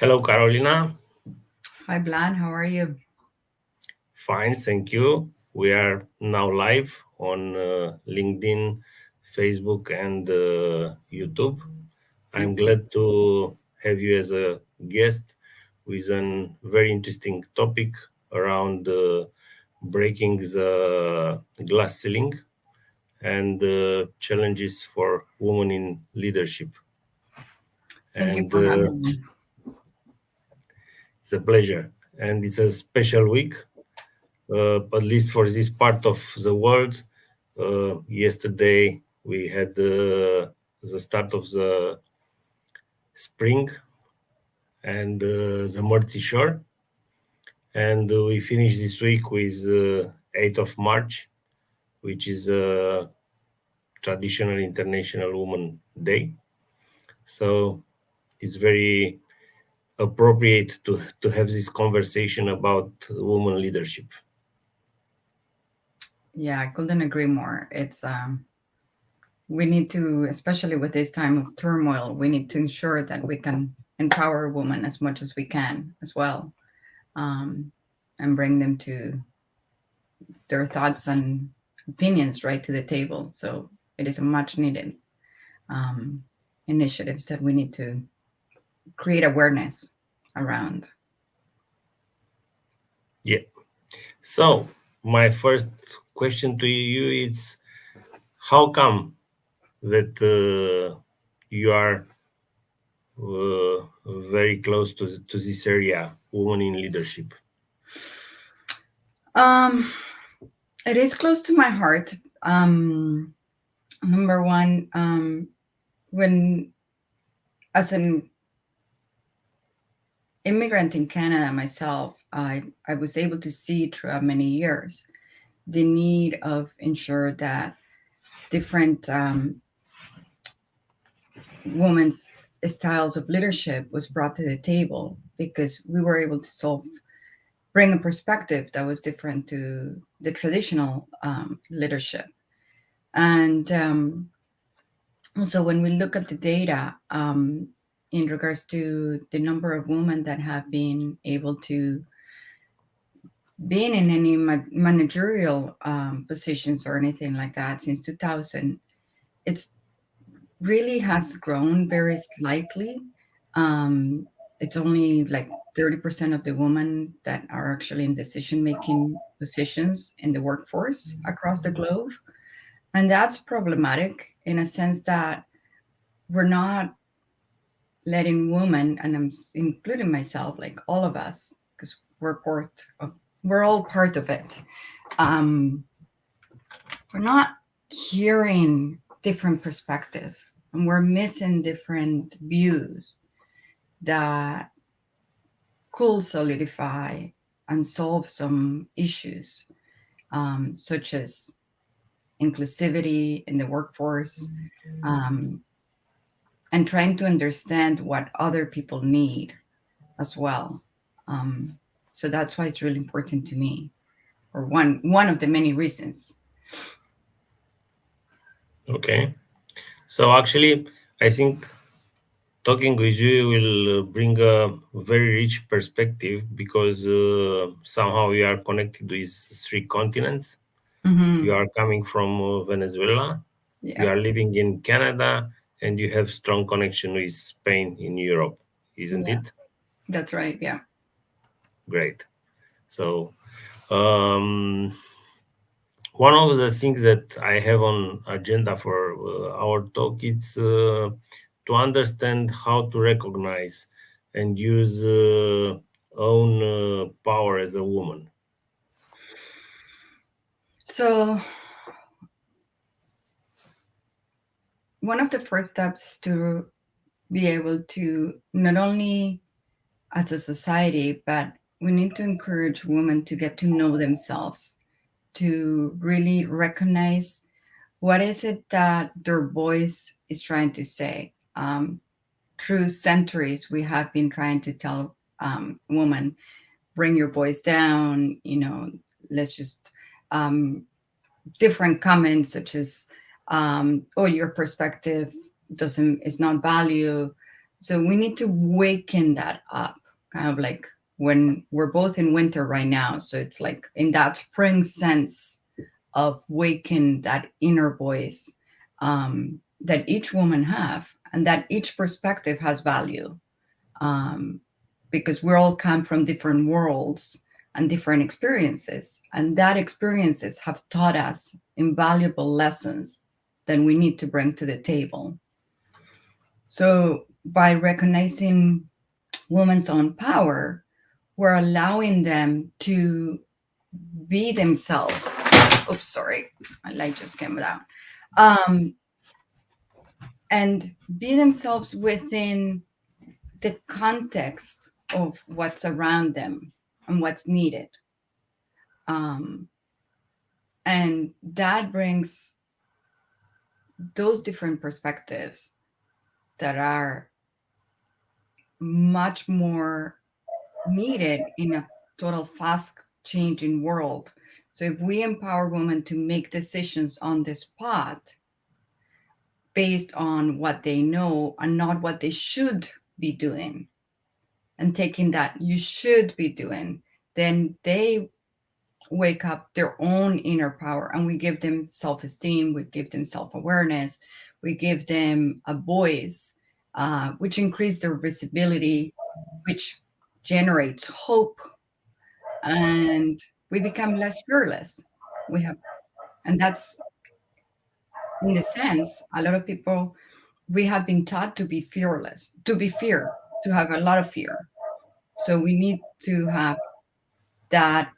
Hello, Carolina. Hi, Blan. How are you? Fine, thank you. We are now live on LinkedIn, Facebook, and YouTube. I'm glad to have you as a guest with a very interesting topic around breaking the glass ceiling and challenges for women in leadership. Thank you And for having me. it's a pleasure. And it's a special week, at least for this part of the world. Yesterday we had the start of the spring and the Mersey Shore, and we finished this week with 8th of March, which is traditional International Women Day. So it's very appropriate to have this conversation about women leadership. Yeah, I couldn't agree more. We need to, especially with this time of turmoil, we need to ensure that we can empower women as much as we can as well, um, and bring them to their thoughts and opinions right to the table. So it is a much needed um, initiatives that we need to create awareness around. Yeah. So my first question to you is, how come that you are very close to this area, women in leadership? Um, it is close to my heart. Number one, when as an immigrant in Canada myself, I was able to see throughout many years the need of ensure that different women's styles of leadership was brought to the table because we were able to bring a perspective that was different to the traditional leadership. And also, when we look at the data in regards to the number of women that have been able to being in any managerial positions or anything like that since 2000, it's really has grown very slightly. Um, it's only like 30% of the women that are actually in decision making positions in the workforce across the globe. And that's problematic in a sense that we're not letting women, and including myself, like all of us, because we're all part of it. Um, we're not hearing different perspective, and we're missing different views that could solidify and solve some issues, such as inclusivity in the workforce, um, and trying to understand what other people need as well. Um, so that's why it's really important to me, or one of the many reasons. Okay. So actually, I think talking with you will bring a very rich perspective because somehow we are connected with three continents. Hmm. You are coming from Venezuela, you Yeah, are living in Canada, and you have strong connection with Spain in Europe, isn't yeah, it? that's right. Yeah. Great. So um, one of the things that I have on agenda for our talk is to understand how to recognize and use own power as a woman. So one of the first steps is to be able to not only as a society, but we need to encourage women to get to know themselves, to really recognize what is it that their voice is trying to say. Through centuries, we have been trying to tell women, bring your voice down, let's just um, different comments such as, oh, your perspective doesn't is not valued, So we need to waken that up, kind of like when we're both in winter right now. So it's like in that spring sense of waken that inner voice, that each woman have, and that each perspective has value, um, because we all come from different worlds and different experiences, and that experiences have taught us invaluable lessons that we need to bring to the table. So by recognizing women's own power, we're allowing them to be themselves. Oops, sorry, my light just came down. Um, and be themselves within the context of what's around them and what's needed. Um, and that brings those different perspectives that are much more needed in a total fast changing world. So if we empower women to make decisions on the spot based on what they know and not what they should be doing, and taking that you should be doing, then they wake up their own inner power, and we give them self-esteem, we give them self-awareness, we give them a voice, which increase their visibility, which generates hope, and we become less fearless. We have, and that's in a sense, a lot of people, we have been taught to be fearless, to be fear, to have a lot of fear. So we need to have that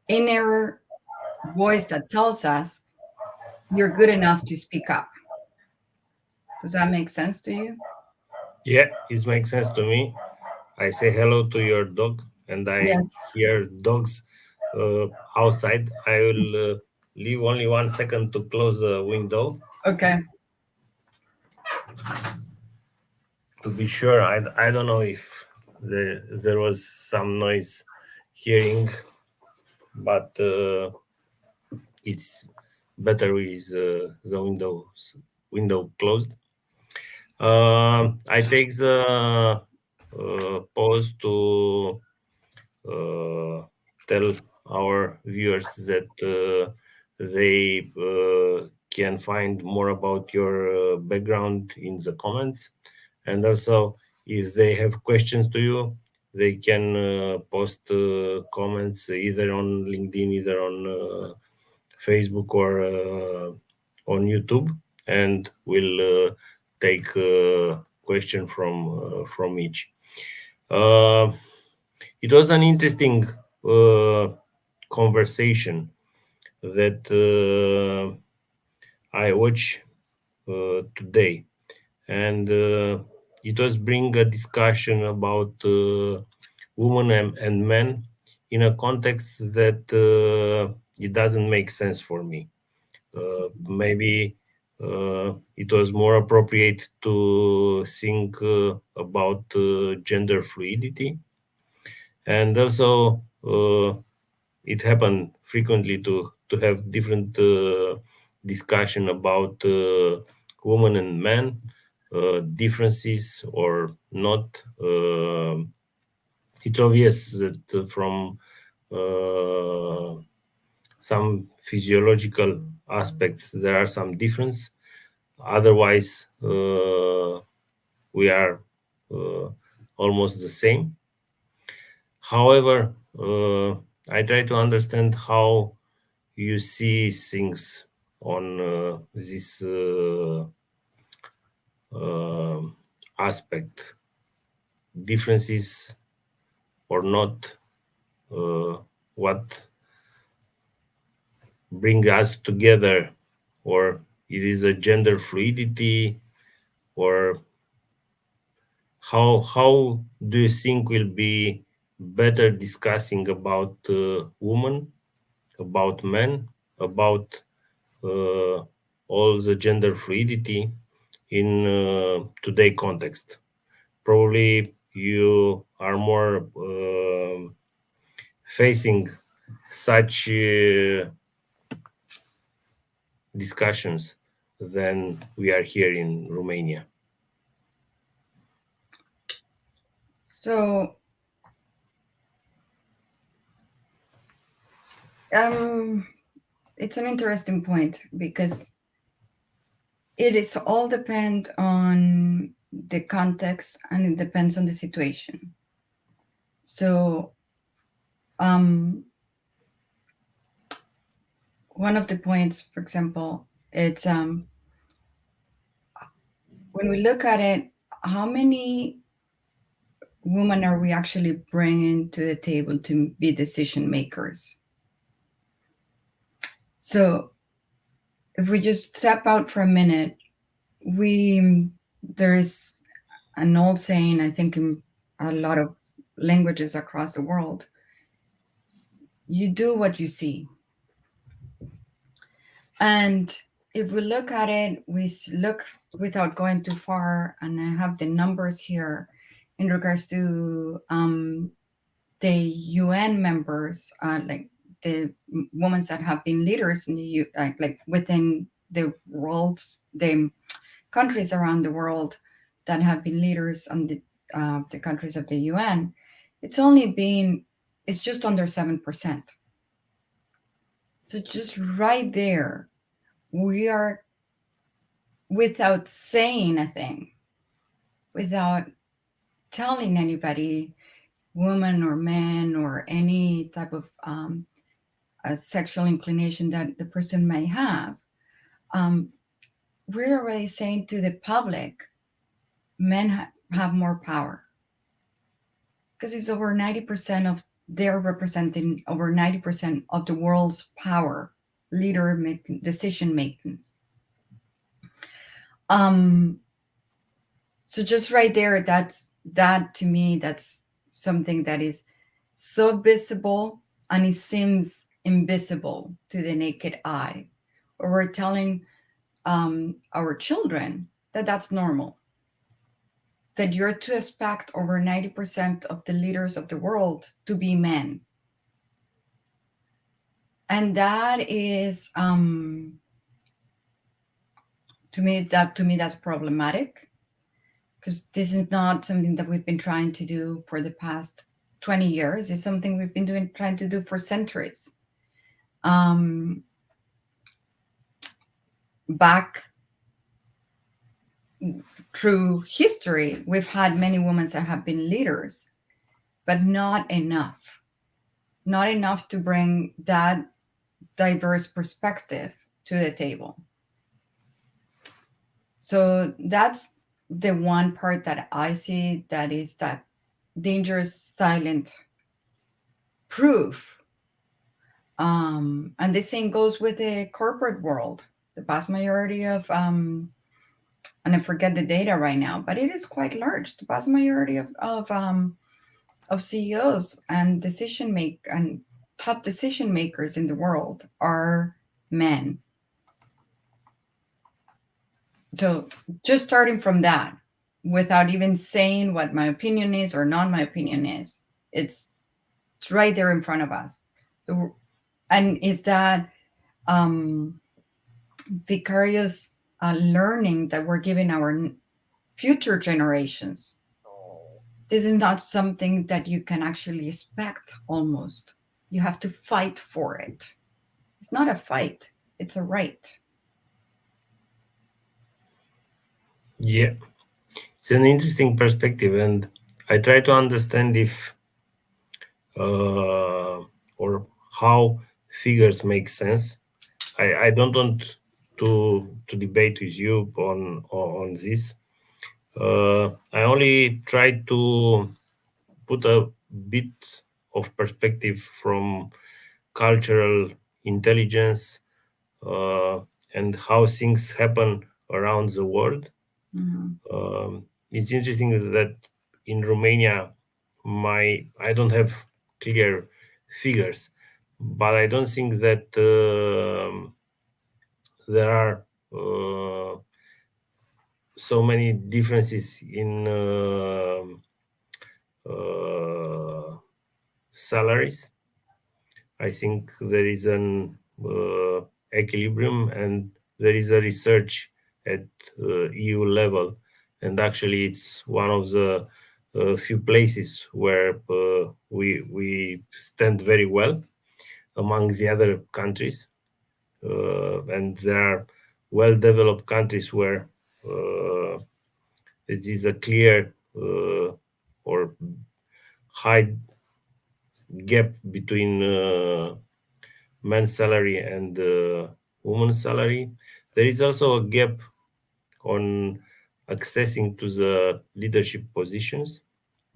inner voice that tells us you're good enough to speak up. Does that make sense to you? Yeah, it makes sense to me. I say hello to your dog, and I Yes. hear dogs uh, outside. I will leave only 1 second to close the window Okay. to be sure. I don't know if there was some noise hearing, but it's better with the window closed. I take the pause to tell our viewers that they can find more about your background in the comments, and also if they have questions to you, they can post comments either on LinkedIn, either on Facebook, or on YouTube, and we'll take question from each. Uh, it was an interesting uh, conversation that I watched today, and it was bring a discussion about women and men in a context that it doesn't make sense for me. Maybe it was more appropriate to think about gender fluidity, and also it happened frequently to have different discussion about women and men, differences or not. It's obvious that from uh, some physiological aspects there are some difference. Otherwise, we are uh, almost the same. However, I try to understand how you see things on this uh, aspect, differences or not, uh, what bring us together, or it is a gender fluidity, or how do you think will be better discussing about women, about men, about uh, all the gender fluidity in today context? Probably you are more facing such discussions than we are here in Romania. So, um, it's an interesting point because it is all depend on the context and it depends on the situation. So, um, one of the points, for example, it's when we look at it, how many women are we actually bringing to the table to be decision makers? So, if we just step out for a minute, we there is an old saying, I think, in a lot of languages across the world: you do what you see. And if we look at it, look without going too far, and I have the numbers here in regards to the UN members, like the women that have been leaders in the like within the world, the countries around the world that have been leaders on the countries of the UN. It's only been it's just under 7%. So just right there, we are, without saying a thing, without telling anybody, woman or man or any type of a sexual inclination that the person may have, um, we're already saying to the public, men have more power because it's over 90% of they're representing over 90% of the world's power, leader making, decision making. Um, so just right there, that to me, that's something that is so visible and it seems invisible to the naked eye. Or we're telling our children that that's normal, that you're to expect over 90% of the leaders of the world to be men. And that is to me that's problematic because this is not something that we've been trying to do for the past 20 years. It's something we've been trying to do for centuries. um, Back through history, we've had many women that have been leaders, but not enough to bring that diverse perspective to the table. So that's the one part that I see, that is that dangerous silent proof. And the same goes with the corporate world. The vast majority of, and I forget the data right now, but it is quite large. The vast majority of CEOs and top decision makers in the world are men. So just starting from that, without even saying what my opinion is or not my opinion is, it's right there in front of us. So, and is that um, vicarious learning that we're giving our future generations. This is not something that you can actually expect. Almost, you have to fight for it. It's not a fight; it's a right. Yeah, it's an interesting perspective, and I try to understand if or how figures make sense. I don't want to debate with you on this. I only try to put a bit of perspective from cultural intelligence uh, and how things happen around the world. Mhm. It's interesting that in Romania, I don't have clear figures, but I don't think that there are so many differences in uh, salaries. I think there is an equilibrium, and there is a research at EU level, and actually it's one of the few places where we stand very well among the other countries, and there are well-developed countries where it is a clear or high gap between men's salary and women's salary. There is also a gap on accessing to the leadership positions.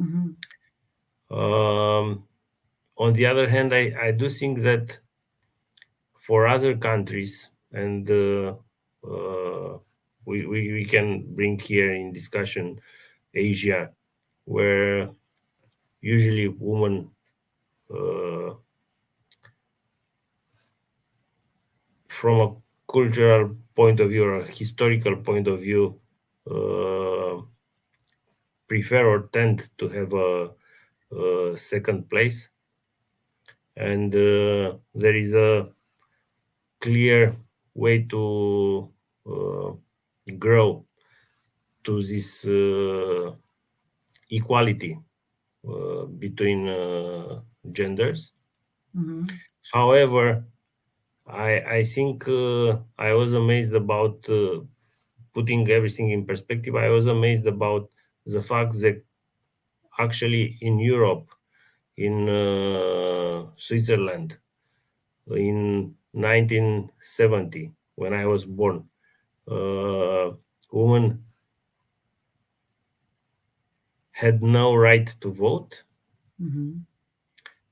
Mm-hmm. Um, on the other hand, I do think that for other countries, and we can bring here in discussion Asia, where usually women, uh, from a cultural point of view or a historical point of view, uh, prefer or tend to have a second place, and there is a clear way to uh, grow to this equality between genders. Mm-hmm. However, I think I was amazed about putting everything in perspective. I was amazed about the fact that actually in Europe, in Switzerland, in 1970, when I was born, women had no right to vote, Mm-hmm.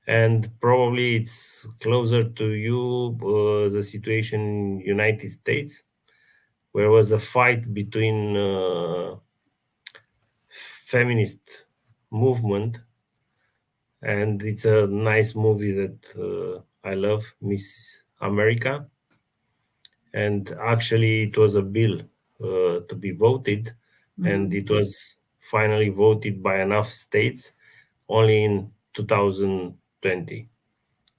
and probably it's closer to you the situation in United States, where was a fight between feminist movement, and it's a nice movie that I love, Miss America, and actually it was a bill to be voted, and Mm-hmm. it was finally voted by enough states only in 2020.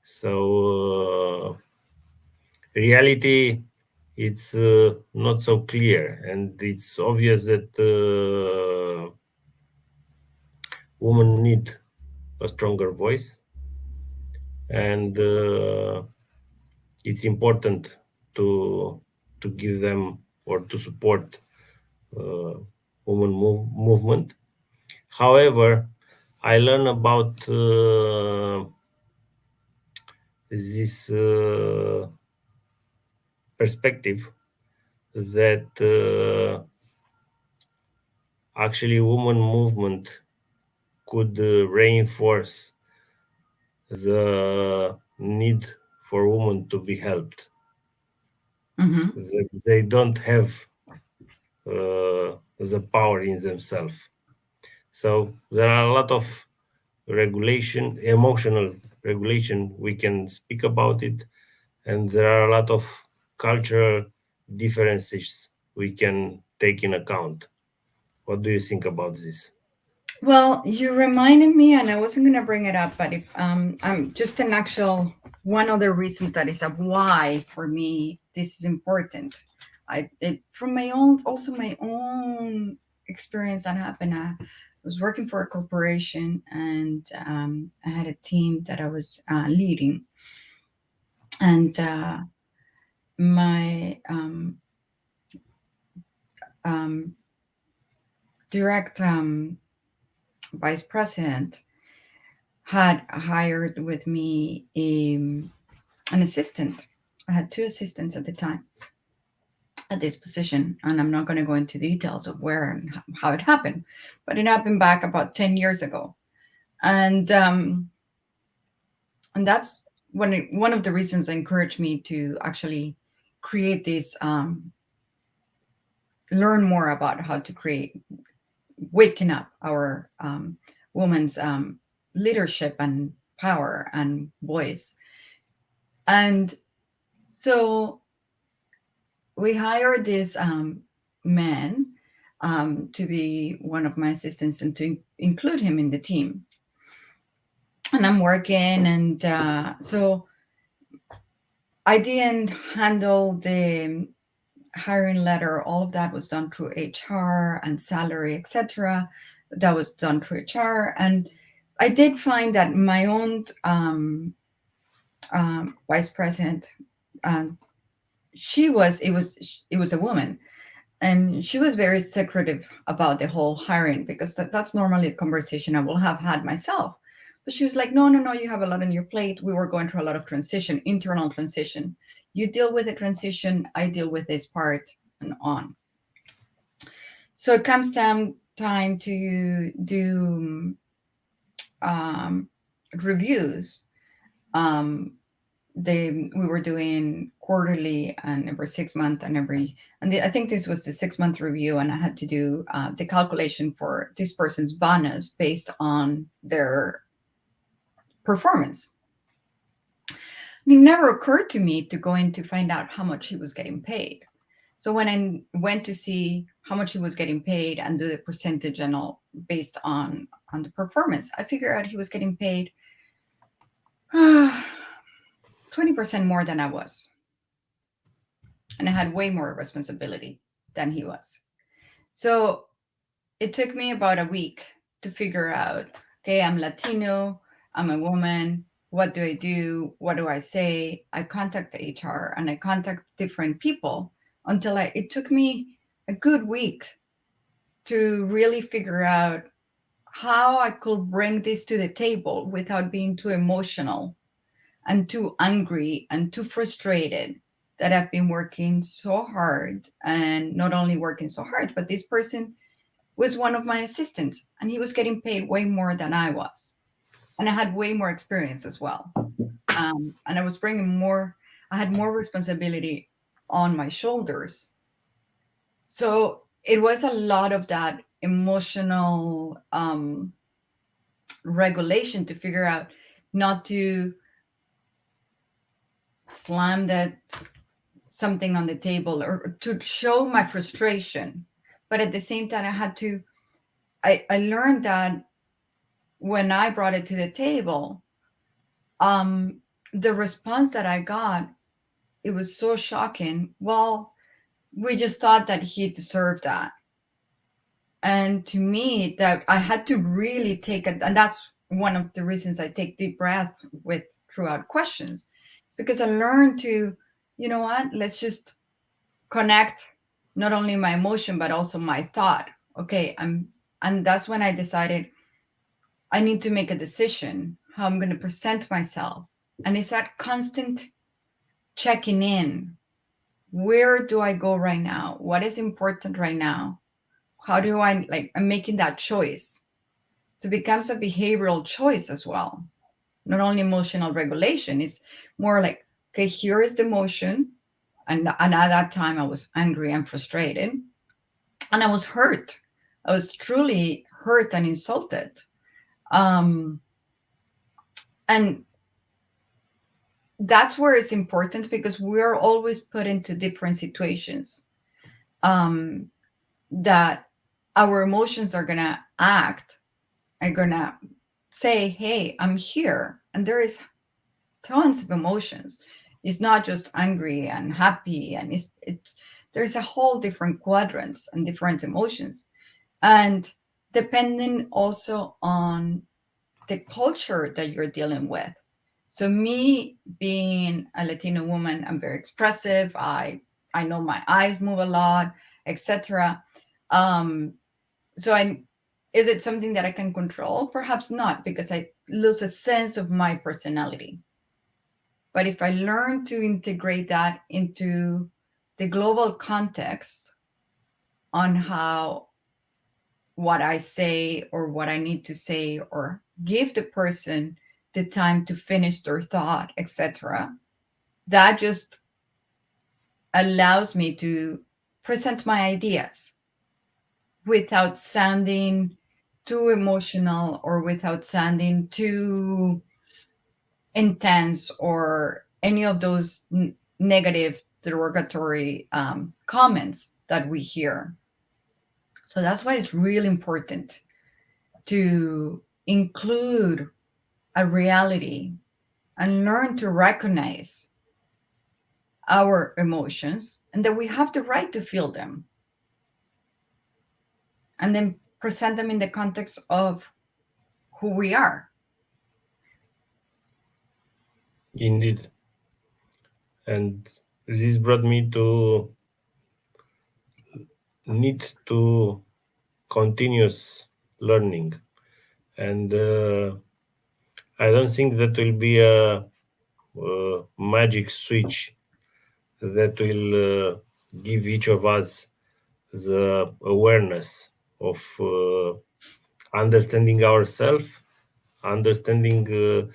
So reality, it's not so clear, and it's obvious that women need a stronger voice, and it's important to give them or to support uh, women movement. However, I learn about this perspective that actually women movement could reinforce the need for women to be helped, Mm-hmm. that they don't have the power in themselves. So there are a lot of regulation, emotional regulation, we can speak about it, and there are a lot of cultural differences we can take in account. What do you think about this? Well, you reminded me, and I wasn't going to bring it up, but if I'm just an actual one other reason that is a why for me this is important. From my own, also my own experience that happened. I was working for a corporation, and I had a team that I was leading, and my um, direct vice president had hired with me an assistant. I had two assistants at the time at this position, and I'm not going to go into details of where and how it happened, but it happened back about 10 years ago. And that's one of the reasons that encouraged me to actually create this, learn more about how to create, waking up our women's leadership and power and voice. And so we hired this man to be one of my assistants and to include him in the team. And I'm working, and so I didn't handle hiring letter, all of that was done through HR, and salary, etc. That was done through HR. And I did find that my own vice president, um, it was a woman, and she was very secretive about the whole hiring, because that's normally a conversation I will have had myself. But she was like, no, no, no, you have a lot on your plate. We were going through a lot of transition, internal transition. You deal with the transition, I deal with this part, and on. So it comes time to do um, reviews. Um, we were doing quarterly and every 6 month and I think this was the 6 month review, and I had to do the calculation for this person's bonus based on their performance. And it never occurred to me to go in to find out how much he was getting paid. So when I went to see how much he was getting paid and do the percentage and all based on the performance, I figured out he was getting paid 20% more than I was, and I had way more responsibility than he was. So it took me about a week to figure out, okay, I'm Latino, I'm a woman, what do I do? What do I say? I contact HR and I contact different people until it took me a good week to really figure out how I could bring this to the table without being too emotional and too angry and too frustrated that I've been working so hard, and not only working so hard, but this person was one of my assistants and he was getting paid way more than I was. And I had way more experience as well. And I was bringing more, I had more responsibility on my shoulders. So it was a lot of that emotional regulation to figure out not to slam that something on the table or to show my frustration. But at the same time, I learned that when I brought it to the table, um, the response that I got, it was so shocking. Well, we just thought that he deserved that. And to me, that I had to really take it, and that's one of the reasons I take deep breath with throughout questions, because I learned to, you know what, let's just connect not only my emotion but also my thought. Okay, and that's when I decided I need to make a decision how I'm going to present myself. And it's that constant checking in. Where do I go right now? What is important right now? How do I, like, I'm making that choice. So it becomes a behavioral choice as well. Not only emotional regulation, it's more like, okay, here is the emotion. And at that time, I was angry and frustrated. And I was hurt. I was truly hurt and insulted. Um, and that's where it's important, because we're always put into different situations um, that our emotions are going to act, are going to say, hey, I'm here. And there is tons of emotions. It's not just angry and happy, and it's there's a whole different quadrants and different emotions. And depending also on the culture that you're dealing with. So me being a Latino woman, I'm very expressive. I know my eyes move a lot, etc. Um, so I is it something that I can control? Perhaps not, because I lose a sense of my personality. But if I learn to integrate that into the global context on how what I say or what I need to say, or give the person the time to finish their thought, etc., that just allows me to present my ideas without sounding too emotional or without sounding too intense or any of those negative derogatory comments that we hear. So that's why it's really important to include a reality and learn to recognize our emotions and that we have the right to feel them, and then present them in the context of who we are. Indeed. And this brought me to need to continuous learning. And I don't think that will be a magic switch that will give each of us the awareness of understanding ourselves, understanding the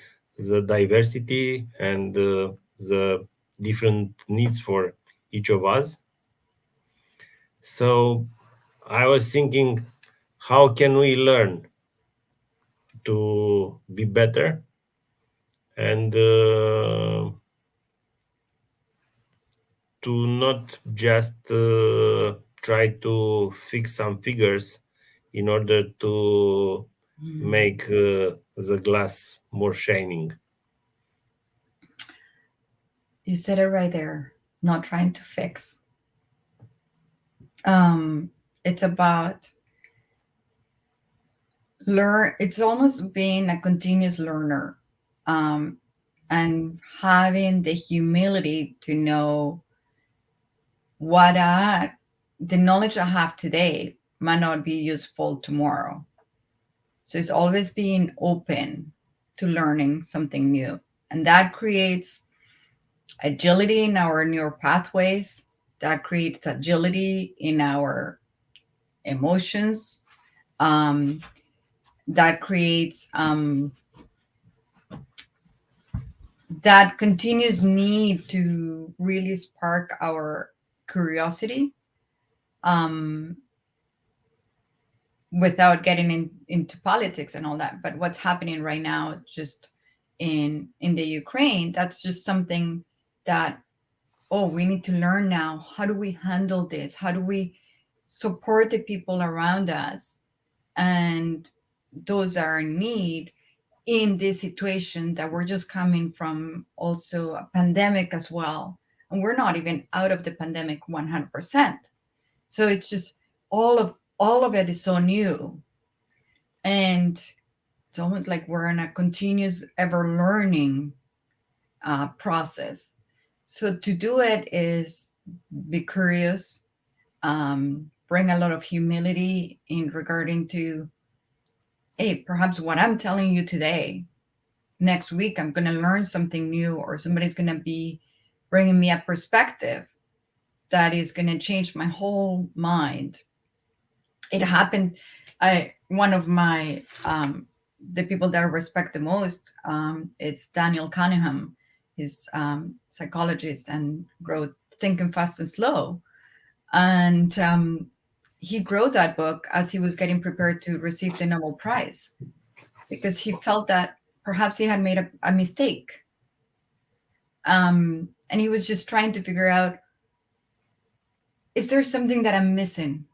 diversity and the different needs for each of us. So I was thinking, how can we learn to be better and to not just try to fix some figures in order to Mm. make the glass more shining. You said it right there. Not trying to fix. Um, it's about learn. It's almost being a continuous learner, um, and having the humility to know what the knowledge I have today might not be useful tomorrow. So it's always being open to learning something new, and that creates agility in our neural pathways. That creates agility in our emotions. Um, that creates that continuous need to really spark our curiosity, um, without getting into politics and all that. But what's happening right now, just in the Ukraine, that's just something that, oh, we need to learn now. How do we handle this? How do we support the people around us and those are in need in this situation that we're just coming from also a pandemic as well, and we're not even out of the pandemic 100%. So it's just all of it is so new, and it's almost like we're in a continuous ever learning process. So to do it is be curious, bring a lot of humility in regarding to, hey, perhaps what I'm telling you today, next week I'm going to learn something new, or somebody's going to be bringing me a perspective that is going to change my whole mind. It happened. I one of my the people that I respect the most, it's Daniel Kahneman. He's psychologist and wrote Thinking Fast and Slow, and he wrote that book as he was getting prepared to receive the Nobel Prize, because he felt that perhaps he had made a mistake, and he was just trying to figure out, is there something that I'm missing?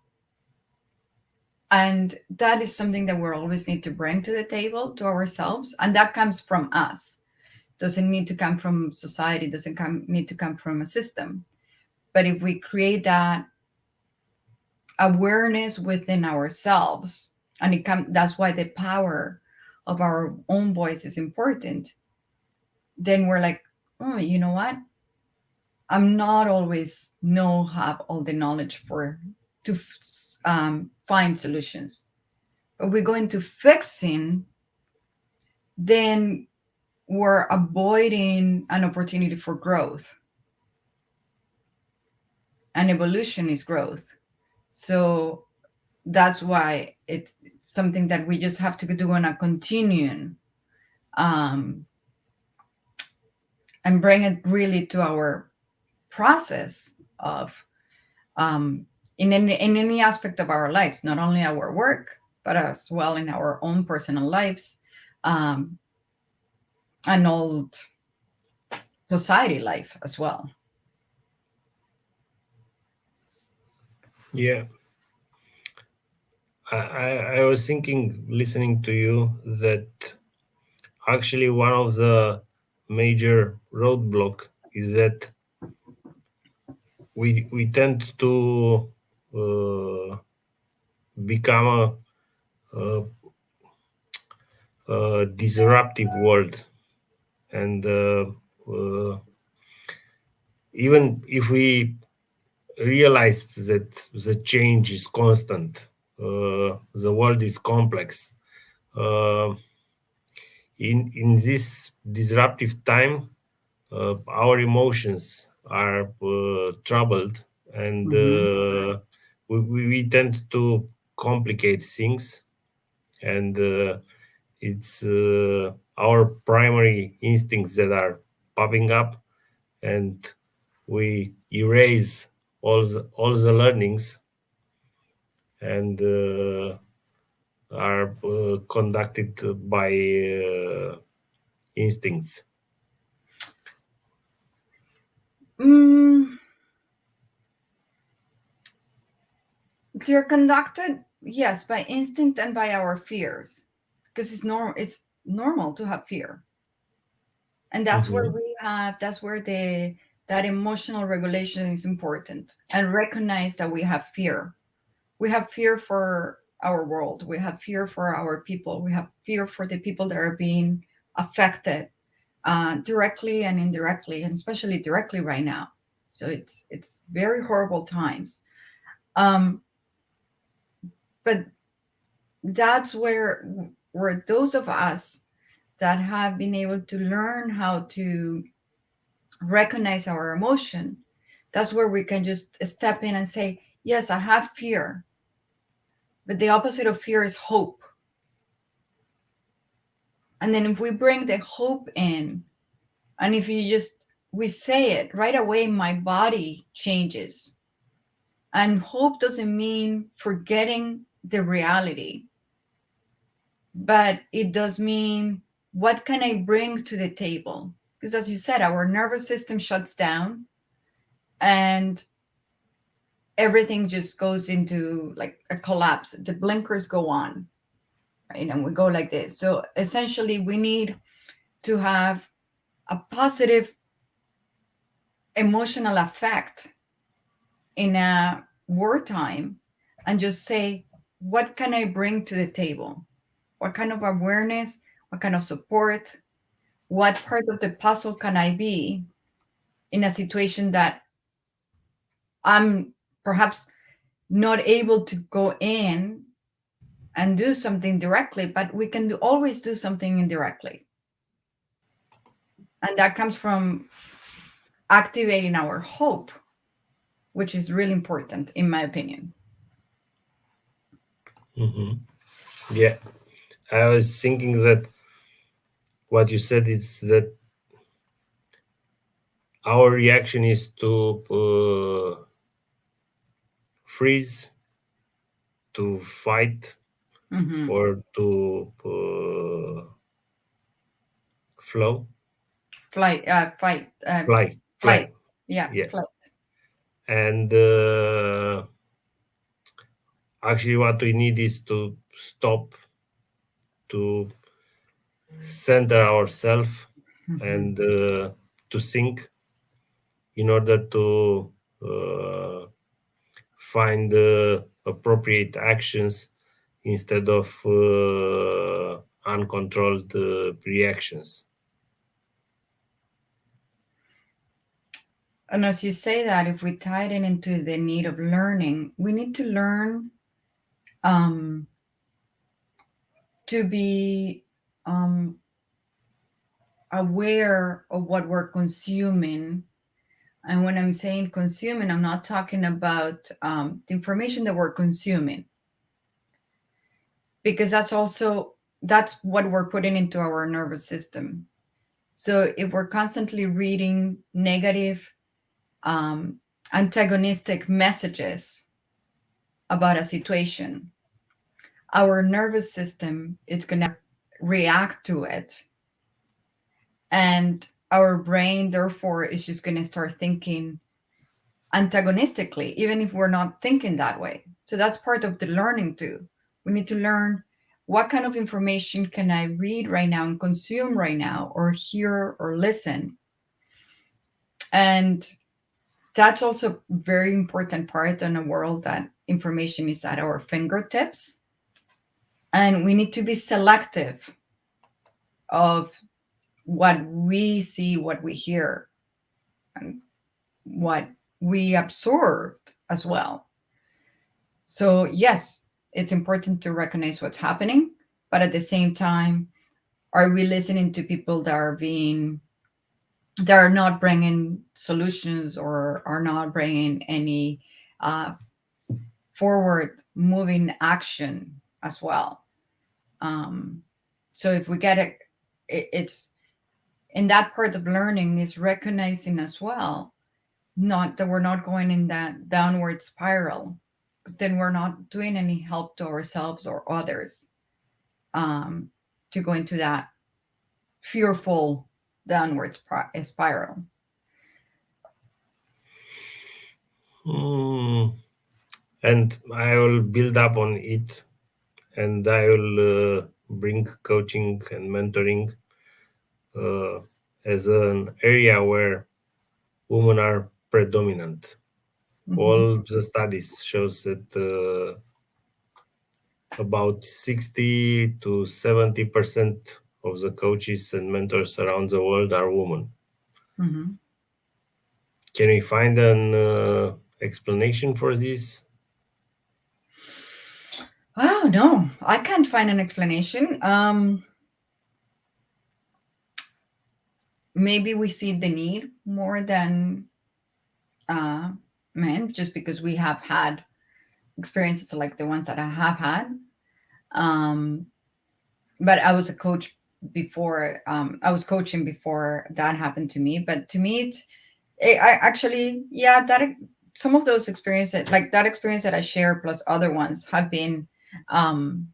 And that is something that we always need to bring to the table to ourselves, and that comes from us. Doesn't need to come from society, doesn't need to come from a system. But if we create that awareness within ourselves, and that's why the power of our own voice is important, then we're like, oh, you know what, I'm not always have all the knowledge for to find solutions. But we go into fixing, then we're avoiding an opportunity for growth. And evolution is growth. So that's why it's something that we just have to do on a continuum, um, and bring it really to our process of, um, in any aspect of our lives, not only our work, but as well in our own personal lives, um, and old society life as well. Yeah, I was thinking, listening to you, that actually one of the major roadblock is that we tend to uh, become a, a disruptive world, and uh, even if we realize that the change is constant, the world is complex. Uh, in this disruptive time, our emotions are troubled, and Hmm. we tend to complicate things, and it's our primary instincts that are popping up, and we erase all the learnings, and are conducted by instincts. Mm, they're conducted, yes, by instinct and by our fears, because it's normal to have fear, and Hmm. that's where the that emotional regulation is important, and recognize that we have fear. We have fear for our world, we have fear for our people, we have fear for the people that are being affected, directly and indirectly, and especially directly right now. So it's very horrible times. um, but that's where those of us that have been able to learn how to recognize our emotion, that's where we can just step in and say, yes, I have fear, but the opposite of fear is hope. And then if we bring the hope in, and if you just we say it right away, my body changes. And hope doesn't mean forgetting the reality, but it does mean, what can I bring to the table? Because as you said, our nervous system shuts down, and everything just goes into like a collapse. The blinkers go on, right? And we go like this. So essentially, we need to have a positive emotional effect in a wartime, and just say, what can I bring to the table? What kind of awareness, what kind of support, what part of the puzzle can I be in a situation that I'm perhaps not able to go in and do something directly, but we can always do something indirectly. And that comes from activating our hope, which is really important, in my opinion. Hmm. Yeah, I was thinking that what you said is that our reaction is to freeze, to fight, Hmm. or to flow, Flight, fight, fly. flight. Yeah, Yeah, flight. and actually, what we need is to stop, to center ourselves, Hmm. and to think, in order to uh, find appropriate actions instead of uncontrolled reactions. And as you say that, if we tie it into the need of learning, we need to learn, um, to be, um, aware of what we're consuming. And when I'm saying consuming, I'm not talking about, the information that we're consuming, because that's what we're putting into our nervous system. So if we're constantly reading negative, um, antagonistic messages about a situation, our nervous system is going to react to it, and our brain therefore is just going to start thinking antagonistically, even if we're not thinking that way. So that's part of the learning too. We need to learn, what kind of information can I read right now and consume right now, or hear or listen, and that's also very important part in a world that information is at our fingertips, and we need to be selective of what we see, what we hear, and what we absorbed as well. So yes, it's important to recognize what's happening, but at the same time, are we listening to people that are not bringing solutions or are not bringing any uh, forward moving action as well? um, so if we get it, it's in that part of learning is recognizing as well, not that we're not going in that downward spiral, 'cause then we're not doing any help to ourselves or others, um, to go into that fearful downward spiral. Mm, and I will build up on it, and I will bring coaching and mentoring uh, as an area where women are predominant. Hmm. All the studies shows that about 60 to 70% of the coaches and mentors around the world are women. Hmm. Can we find an explanation for this? Oh no, I can't find an explanation. Maybe we see the need more than uh, men, just because we have had experiences like the ones that I have had. Um, but I was a coach before. I was coaching before that happened to me. But to me, I actually, yeah, some of those experiences, like that experience that I share, plus other ones, have been, um,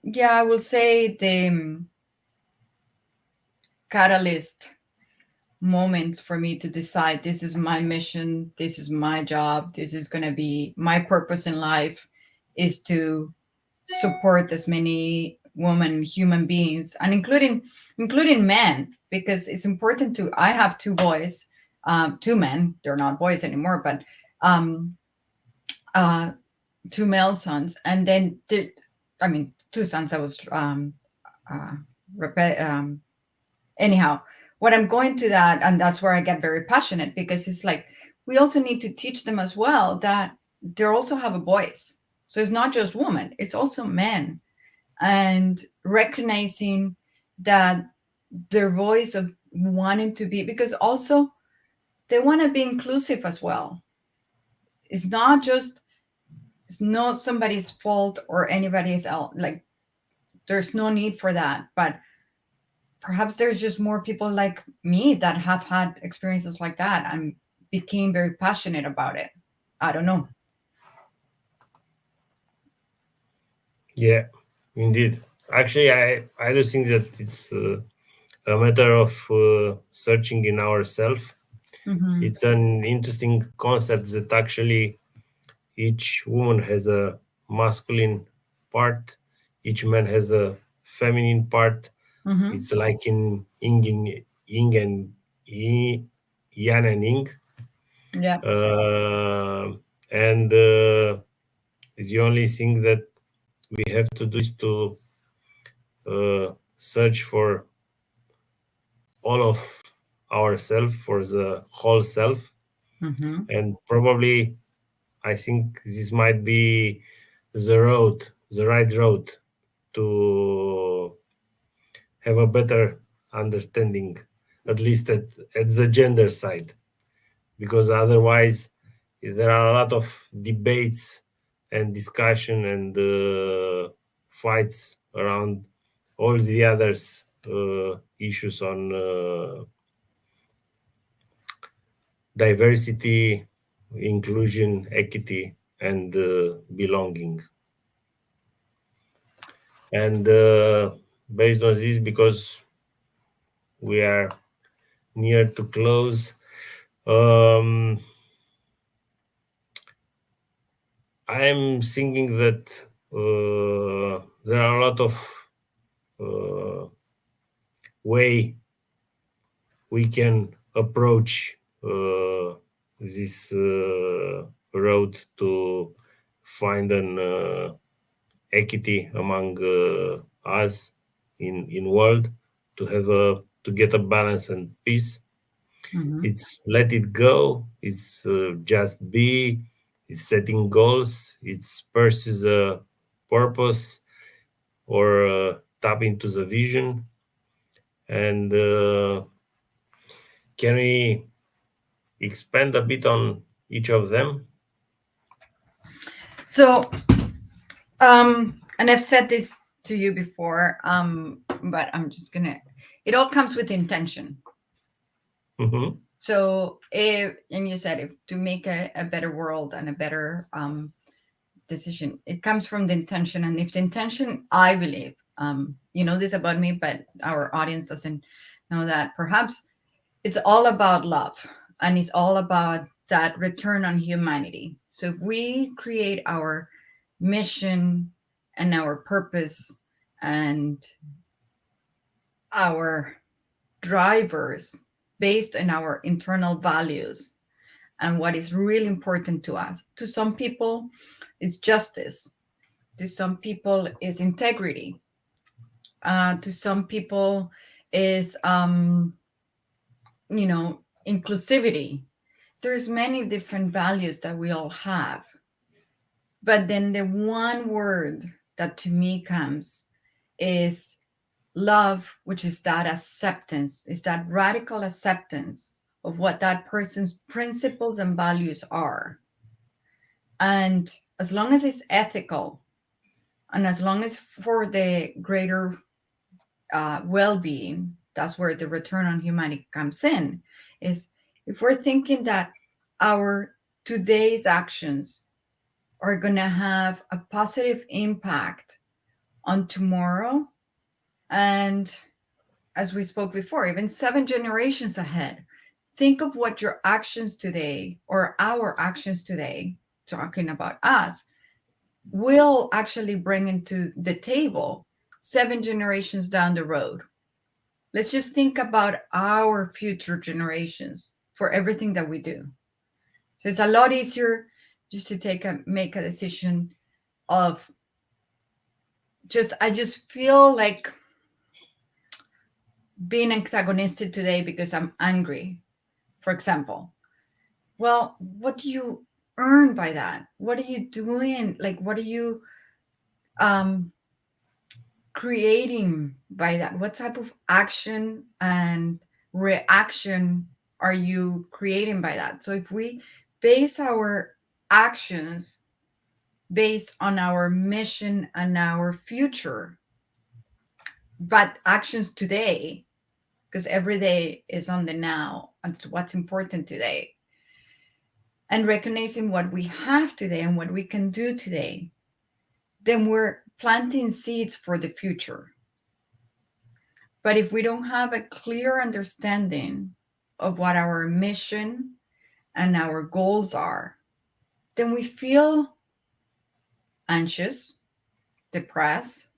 yeah, I will say the catalyst moments for me to decide this is my mission, this is my job, this is going to be my purpose in life, is to support as many women human beings, and including men, because it's important to, I have two boys, two men, they're not boys anymore, but um uh two male sons, and then I mean two sons. I was uh anyhow, what I'm going to that, and that's where I get very passionate, because it's like we also need to teach them as well that they also have a voice. So it's not just women, it's also men, and recognizing that their voice of wanting to be, because also they want to be inclusive as well. It's not just, it's not somebody's fault or anybody's else, like there's no need for that, but perhaps there's just more people like me that have had experiences like that and became very passionate about it. I don't know. Yeah, indeed. Actually, I do think that it's a matter of searching in ourselves. Mm-hmm. It's an interesting concept that actually each woman has a masculine part, each man has a feminine part. Mm-hmm. It's like in yin and yin, yang and yin. Yeah. And the only thing that we have to do is to search for all of ourself, for the whole self. Mm-hmm. And probably I think this might be the road, the right road to have a better understanding, at least at the gender side, because otherwise there are a lot of debates and discussion and fights around all the others issues on diversity, inclusion, equity, and belonging. And based on this, because we are near to close, um, I'm thinking that there are a lot of uh, way we can approach this road to find an equity among us in world, to have a to get a balance and peace. Mhm. It's let it go. It's just be. It's setting goals. It's pursues a purpose, or tap into the vision. And can we expand a bit on each of them? So, and I've said this to you before, but I'm just gonna. It all comes with intention. Hmm. So, if and you said if to make a better world and a better decision, it comes from the intention. And if the intention, I believe, you know this about me, but our audience doesn't know that. Perhaps it's all about love, and it's all about that return on humanity. So if we create our mission and our purpose and our drivers based on our internal values and what is really important to us, to some people is justice, to some people is integrity, to some people is inclusivity. There's many different values that we all have, but then the one word that to me comes is love, which is that acceptance, is that radical acceptance of what that person's principles and values are. And as long as it's ethical, and as long as for the greater well-being, that's where the return on humanity comes in. Is if we're thinking that our today's actions are going to have a positive impact on tomorrow, and as we spoke before, even 7 generations ahead, think of what your actions today, or our actions today, talking about us, will actually bring into the table 7 generations down the road. Let's just think about our future generations for everything that we do. So it's a lot easier just to make a decision of just, I just feel like being antagonistic today because I'm angry, for example. Well, what do you earn by that? What are you doing? Like, what are you um creating by that? What type of action and reaction are you creating by that? So if we base our actions based on our mission and our future, but actions today, because every day is on the now and what's important today, and recognizing what we have today and what we can do today, then we're planting seeds for the future. But if we don't have a clear understanding of what our mission and our goals are, then we feel anxious, depressed,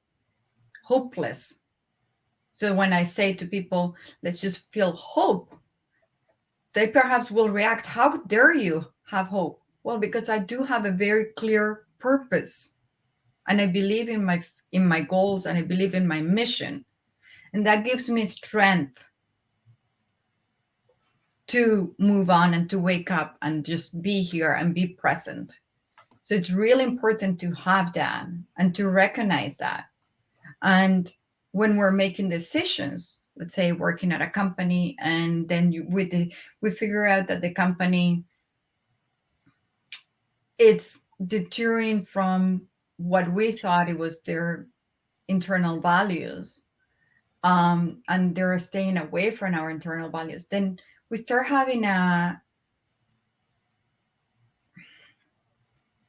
hopeless. So when I say to people, let's just feel hope, they perhaps will react, how dare you have hope? Well, because I do have a very clear purpose, and I believe in my goals, and I believe in my mission, and that gives me strength to move on and to wake up and just be here and be present. So it's really important to have that and to recognize that. And when we're making decisions, let's say working at a company, and then we figure out that the company, it's deterring from what we thought it was their internal values, and they're staying away from our internal values, then we start having a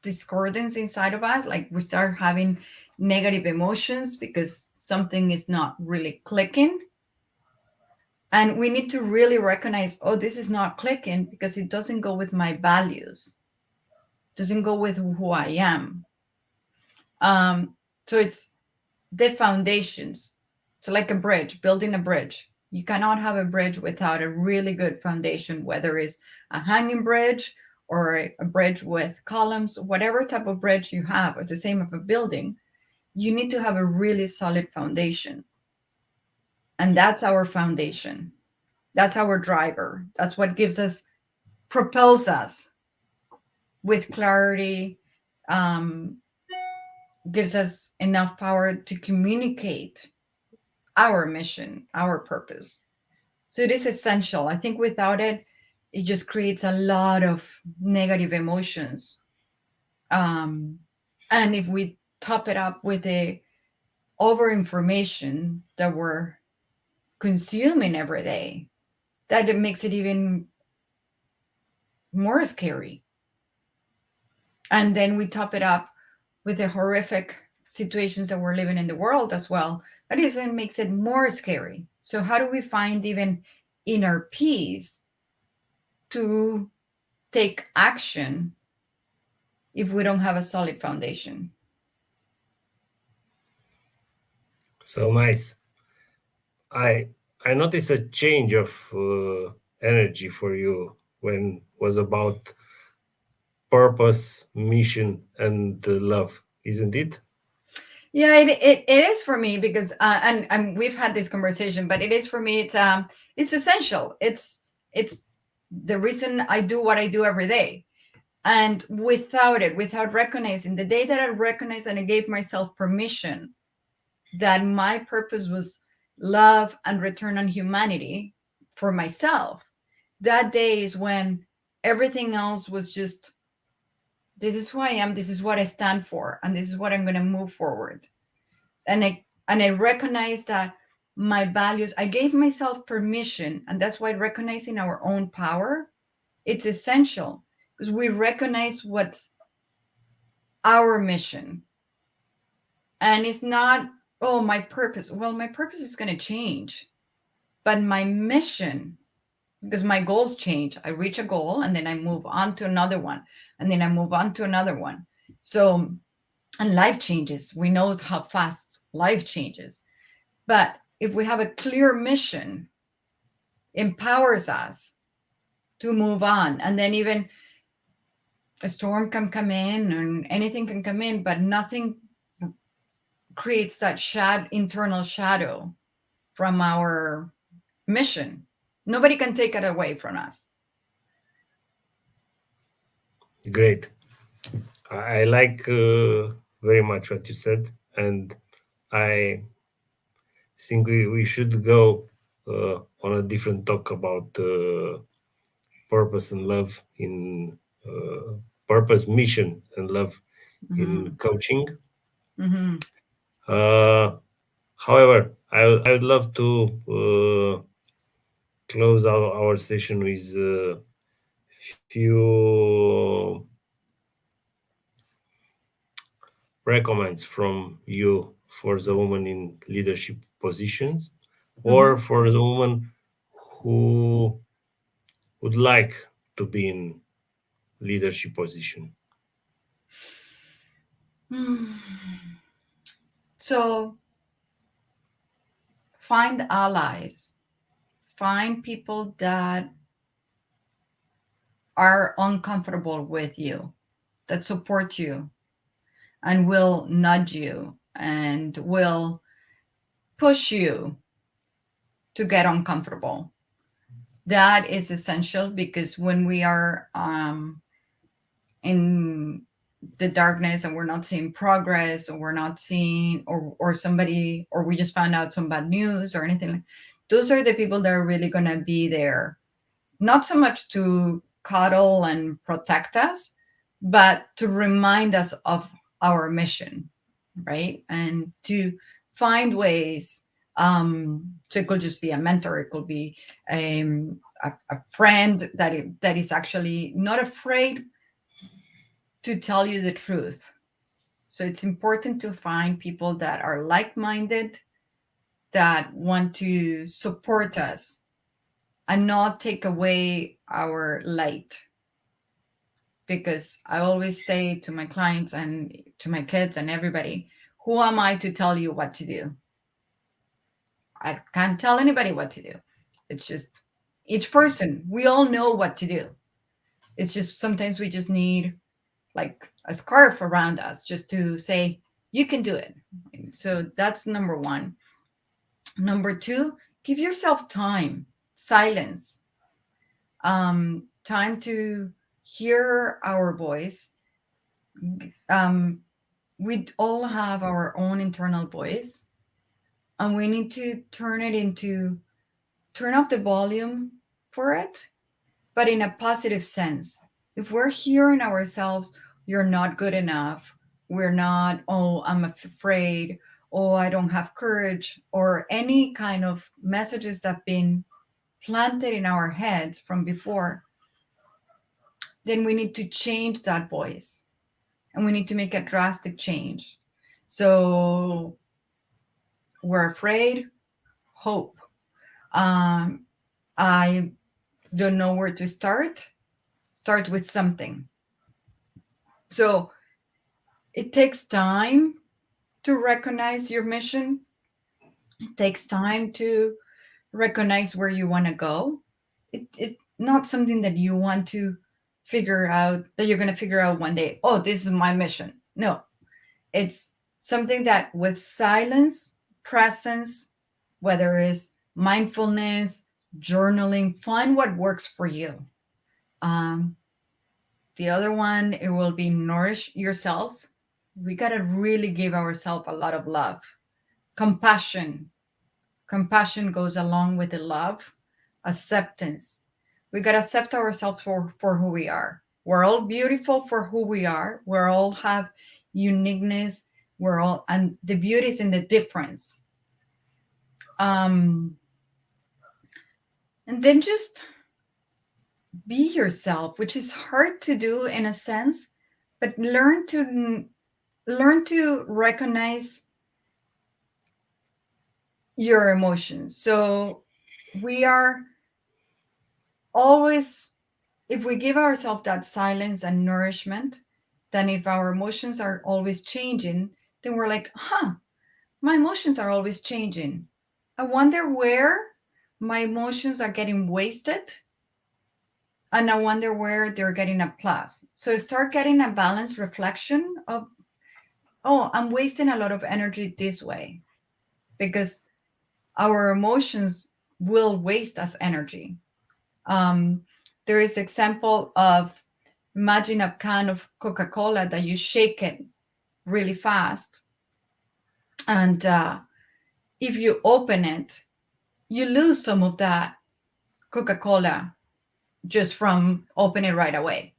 discordance inside of us. Like we start having negative emotions because something is not really clicking. And we need to really recognize, oh, this is not clicking because it doesn't go with my values, doesn't go with who I am. So it's the foundations. It's like a bridge, building a bridge. You cannot have a bridge without a really good foundation, whether it's a hanging bridge or a bridge with columns, whatever type of bridge you have. It's the same of a building. You need to have a really solid foundation. And that's our foundation. That's our driver. That's what gives us, propels us with clarity, um, gives us enough power to communicate our mission, our purpose. So it is essential. I think without it, it just creates a lot of negative emotions. Um, and if we top it up with the over information that we're consuming every day, that it makes it even more scary. And then we top it up with the horrific situations that we're living in the world as well. That even makes it more scary. So, how do we find even inner peace to take action if we don't have a solid foundation? So nice. I I noticed a change of energy for you when was about purpose, mission, and love, isn't it? Yeah, it is for me because and we've had this conversation, but it is for me. It's essential. It's the reason I do what I do every day. And without it, without recognizing, the day that I recognized and I gave myself permission that my purpose was love and return on humanity for myself, that day is when everything else was just, this is who I am, this is what I stand for, and this is what I'm going to move forward. And I recognize that my values, I gave myself permission, and that's why recognizing our own power, it's essential, because we recognize what's our mission. And it's not, oh, my purpose. Well, my purpose is going to change, but my mission, because my goals change. I reach a goal and then I move on to another one, and then I move on to another one. So, and life changes. We know how fast life changes. But if we have a clear mission, empowers us to move on. And then even a storm can come in and anything can come in, but nothing creates that internal shadow from our mission. Nobody can take it away from us. Great. I like very much what you said, and I think we should go on a different talk about purpose and love in purpose, mission, and love Mm-hmm. in coaching. Mm-hmm. Uh, However, I would love to close our session with few recommends from you for the woman in leadership positions, or Mm-hmm. for the woman who would like to be in leadership position. So find allies, find people that are uncomfortable with you, that support you and will nudge you and will push you to get uncomfortable. That is essential, because when we are in the darkness and we're not seeing progress, or we're not seeing, or somebody, or we just found out some bad news or anything, those are the people that are really going to be there, not so much to cuddle and protect us, but to remind us of our mission, right? And to find ways. So it could just be a mentor, it could be a friend that is actually not afraid to tell you the truth. So it's important to find people that are like minded, that want to support us and not take away our light. Because I always say to my clients and to my kids and everybody, who am I to tell you what to do? I can't tell anybody what to do. It's just each person, we all know what to do. It's just sometimes we just need like a scarf around us just to say, you can do it. So that's number one. Number two, give yourself time, silence, time to hear our voice. Um, we all have our own internal voice, and we need to turn up the volume for it, but in a positive sense. If we're hearing ourselves, you're not good enough, we're not, oh, I'm afraid, oh, I don't have courage, or any kind of messages that have been planted in our heads from before, then we need to change that voice and we need to make a drastic change. So we're afraid, hope. Um, I don't know where to start. Start with something. So it takes time to recognize your mission. It takes time to recognize where you want to go. It's not something that you want to figure out, that you're going to figure out one day, oh, this is my mission. No, it's something that with silence, presence, whether it's mindfulness, journaling, find what works for you. Um, the other one, it will be nourish yourself. We got to really give ourselves a lot of love, compassion. Compassion goes along with the love, acceptance. We got to accept ourselves for who we are. We're all beautiful for who we are. We're all have uniqueness. We're all, and the beauty is in the difference. Um, and then just be yourself, which is hard to do in a sense, but learn to recognize your emotions. So we are always, if we give ourselves that silence and nourishment, then if our emotions are always changing, then we're like, huh, my emotions are always changing. I wonder where my emotions are getting wasted, and I wonder where they're getting a plus. So start getting a balanced reflection of, oh, I'm wasting a lot of energy this way, because our emotions will waste us energy. Um, there is example of, imagine a can of Coca-Cola that you shake it really fast, and if you open it, you lose some of that Coca-Cola just from opening it right away.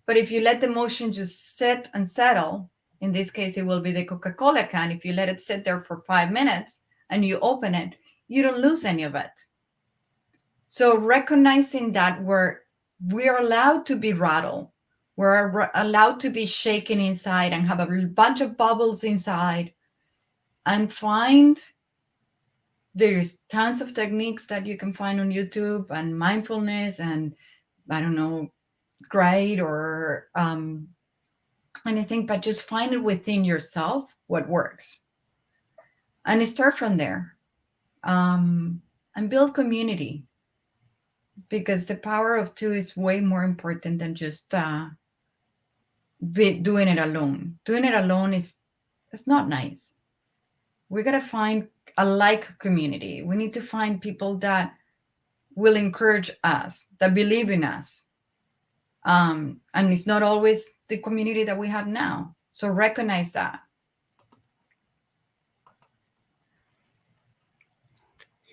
But if you let the motion just sit and settle, in this case, it will be the Coca-Cola can. If you let it sit there for 5 minutes and you open it, you don't lose any of it. So recognizing that we're allowed to be rattled, we're allowed to be shaken inside and have a bunch of bubbles inside, and find, there's tons of techniques that you can find on YouTube and mindfulness and, I don't know, great, or anything, but just find it within yourself what works and start from there, um, and build community, because the power of two is way more important than just doing it alone. Doing it alone is, it's not nice. We got to find a like community. We need to find people that will encourage us, that believe in us. And it's not always the community that we have now. So recognize that.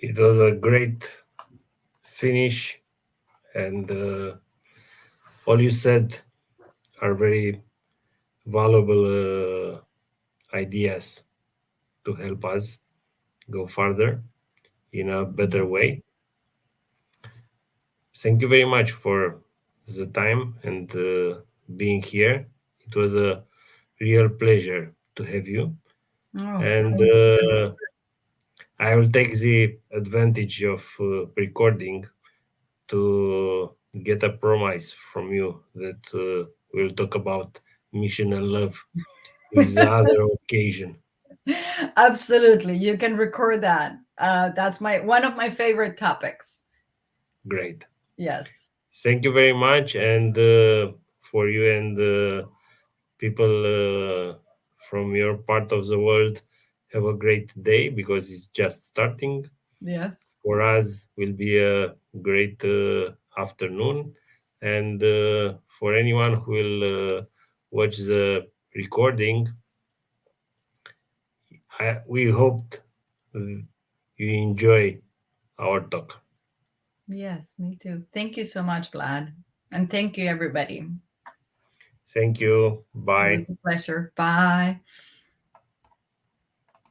It was a great finish, and all you said are very valuable ideas to help us go further in a better way. Thank you very much for the time and being here. It was a real pleasure to have you. Oh, And thank you. I will take the advantage of recording to get a promise from you that we'll talk about mission and love with the other occasion. Absolutely. You can record that. That's my one of my favorite topics. Great. Yes. Thank you very much, and for you and people from your part of the world, have a great day because it's just starting. Yes. For us, will be a great afternoon, and for anyone who will watch the recording, we hoped you enjoy our talk. Yes, me too. Thank you so much, Vlad. And thank you, everybody. Thank you. It Bye. was a pleasure. Bye.